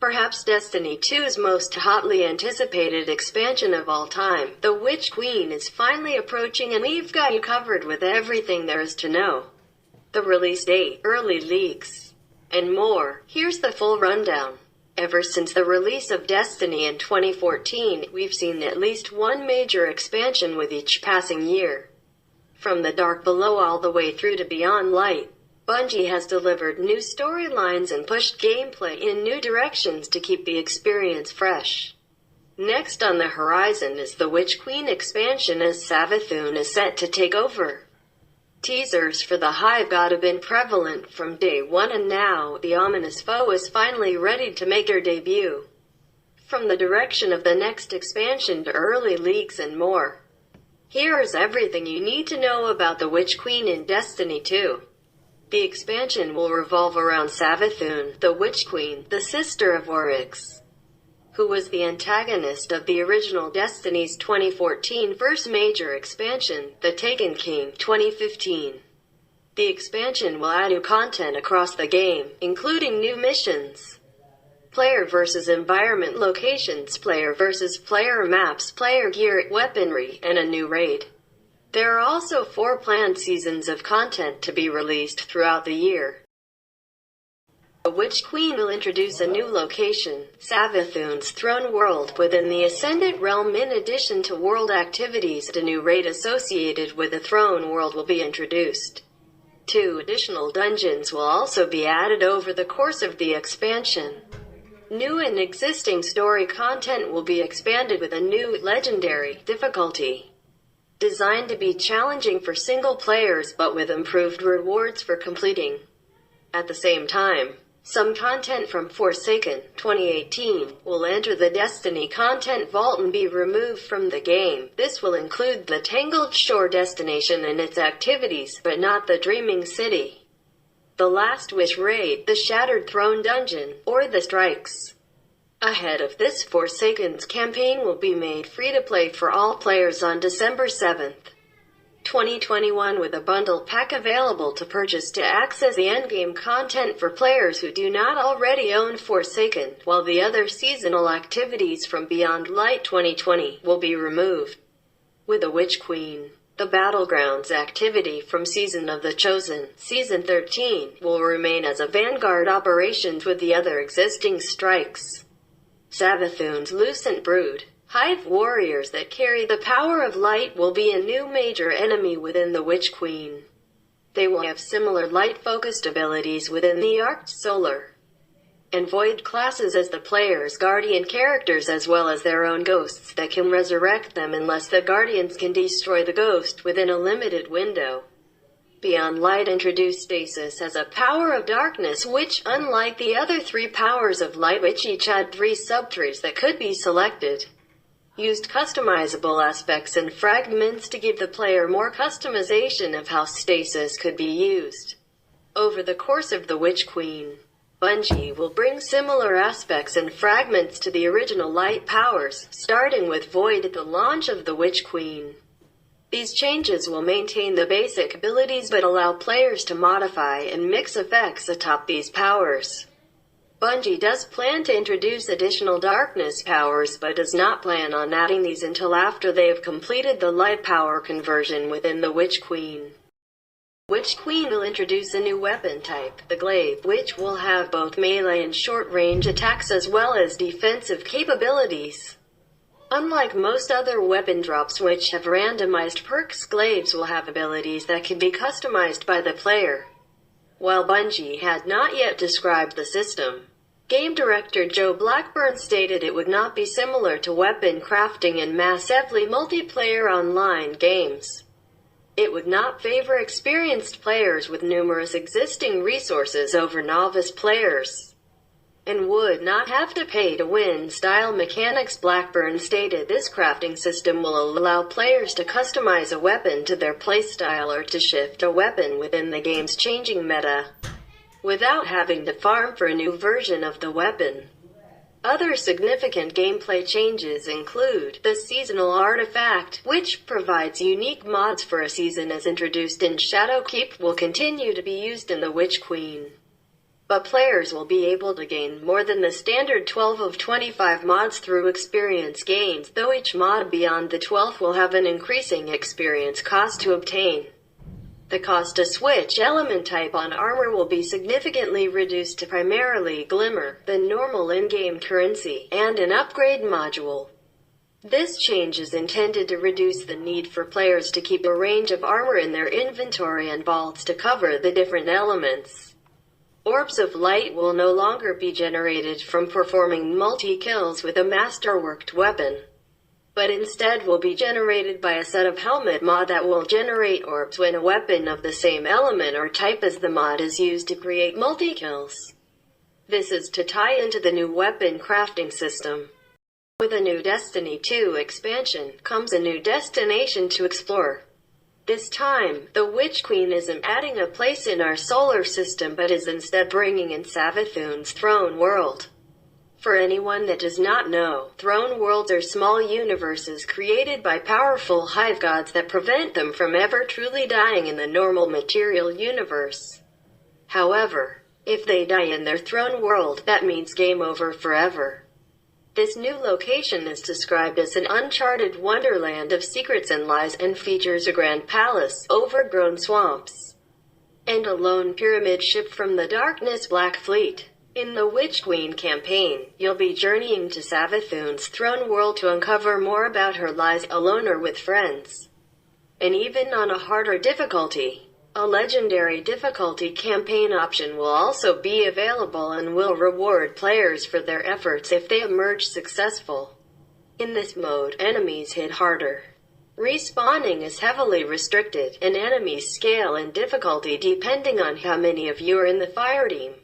Perhaps Destiny 2's most hotly anticipated expansion of all time, the Witch Queen, is finally approaching, and we've got you covered with everything there is to know. The release date, early leaks, and more. Here's the full rundown. Ever since the release of Destiny in 2014, we've seen at least one major expansion with each passing year. From the Dark Below all the way through to Beyond Light, Bungie has delivered new storylines and pushed gameplay in new directions to keep the experience fresh. Next on the horizon is the Witch Queen expansion, as Savathun is set to take over. Teasers for the Hive gotta been prevalent from day one, and now the ominous foe is finally ready to make her debut. From the direction of the next expansion to early leaks and more, here's everything you need to know about the Witch Queen in Destiny 2. The expansion will revolve around Savathun, the Witch Queen, the sister of Oryx, who was the antagonist of the original Destiny's 2014 first major expansion, The Taken King 2015. The expansion will add new content across the game, including new missions, player versus environment locations, player versus player maps, player gear, weaponry, and a new raid. There are also 4 planned seasons of content to be released throughout the year. The Witch Queen will introduce a new location, Savathun's throne world, within the Ascendant Realm. In addition to world activities, a new raid associated with the throne world will be introduced. 2 additional dungeons will also be added over the course of the expansion. New and existing story content will be expanded with a new legendary difficulty, designed to be challenging for single players but with improved rewards for completing. At the same time, some content from Forsaken 2018 will enter the Destiny content vault and be removed from the game. This will include the Tangled Shore destination and its activities, but not the Dreaming City, the Last Wish raid, the Shattered Throne dungeon, or the Strikes. Ahead of this, Forsaken's campaign will be made free to play for all players on December 7th, 2021, with a bundle pack available to purchase to access the endgame content for players who do not already own Forsaken, while the other seasonal activities from Beyond Light 2020 will be removed. With the Witch Queen, the Battlegrounds activity from Season of the Chosen, Season 13, will remain as a vanguard operations with the other existing strikes. Savathun's Lucent Brood, Hive warriors that carry the power of light, will be a new major enemy within the Witch Queen. They will have similar light-focused abilities within the Arced Solar and Void classes as the player's guardian characters, as well as their own ghosts that can resurrect them unless the guardians can destroy the ghost within a limited window. Beyond Light introduced Stasis as a power of darkness, which, unlike the other 3 powers of light, which each had 3 subtrees that could be selected, used customizable aspects and fragments to give the player more customization of how Stasis could be used. Over the course of the Witch Queen, Bungie will bring similar aspects and fragments to the original light powers, starting with Void at the launch of the Witch Queen. These changes will maintain the basic abilities but allow players to modify and mix effects atop these powers. Bungie does plan to introduce additional darkness powers but does not plan on adding these until after they have completed the light power conversion within the Witch Queen. Witch Queen will introduce a new weapon type, the Glaive, which will have both melee and short-range attacks as well as defensive capabilities. Unlike most other weapon drops which have randomized perks, Glaives will have abilities that can be customized by the player. While Bungie had not yet described the system, game director Joe Blackburn stated it would not be similar to weapon crafting in massively multiplayer online games. It would not favor experienced players with numerous existing resources over novice players, and would not have to pay to win style mechanics. Blackburn stated this crafting system will allow players to customize a weapon to their playstyle or to shift a weapon within the game's changing meta, without having to farm for a new version of the weapon. Other significant gameplay changes include the seasonal artifact, which provides unique mods for a season as introduced in Shadowkeep, will continue to be used in the Witch Queen. but players will be able to gain more than the standard 12 of 25 mods through experience gains, though each mod beyond the 12th will have an increasing experience cost to obtain. The cost to switch element type on armor will be significantly reduced to primarily Glimmer, the normal in-game currency, and an upgrade module. This change is intended to reduce the need for players to keep a range of armor in their inventory and vaults to cover the different elements. Orbs of light will no longer be generated from performing multi-kills with a masterworked weapon, but instead will be generated by a set of helmet mod that will generate orbs when a weapon of the same element or type as the mod is used to create multi-kills. This is to tie into the new weapon crafting system. With a new Destiny 2 expansion comes a new destination to explore. This time, the Witch Queen isn't adding a place in our solar system but is instead bringing in Savathun's throne world. For anyone that does not know, throne worlds are small universes created by powerful Hive gods that prevent them from ever truly dying in the normal material universe. However, if they die in their throne world, that means game over forever. This new location is described as an uncharted wonderland of secrets and lies and features a grand palace, overgrown swamps, and a lone pyramid ship from the Darkness Black Fleet. In the Witch Queen campaign, you'll be journeying to Savathun's throne world to uncover more about her lies alone or with friends. And even on a harder difficulty, a legendary difficulty campaign option will also be available and will reward players for their efforts if they emerge successful. In this mode, enemies hit harder. Respawning is heavily restricted, and enemies scale in difficulty depending on how many of you are in the fire team.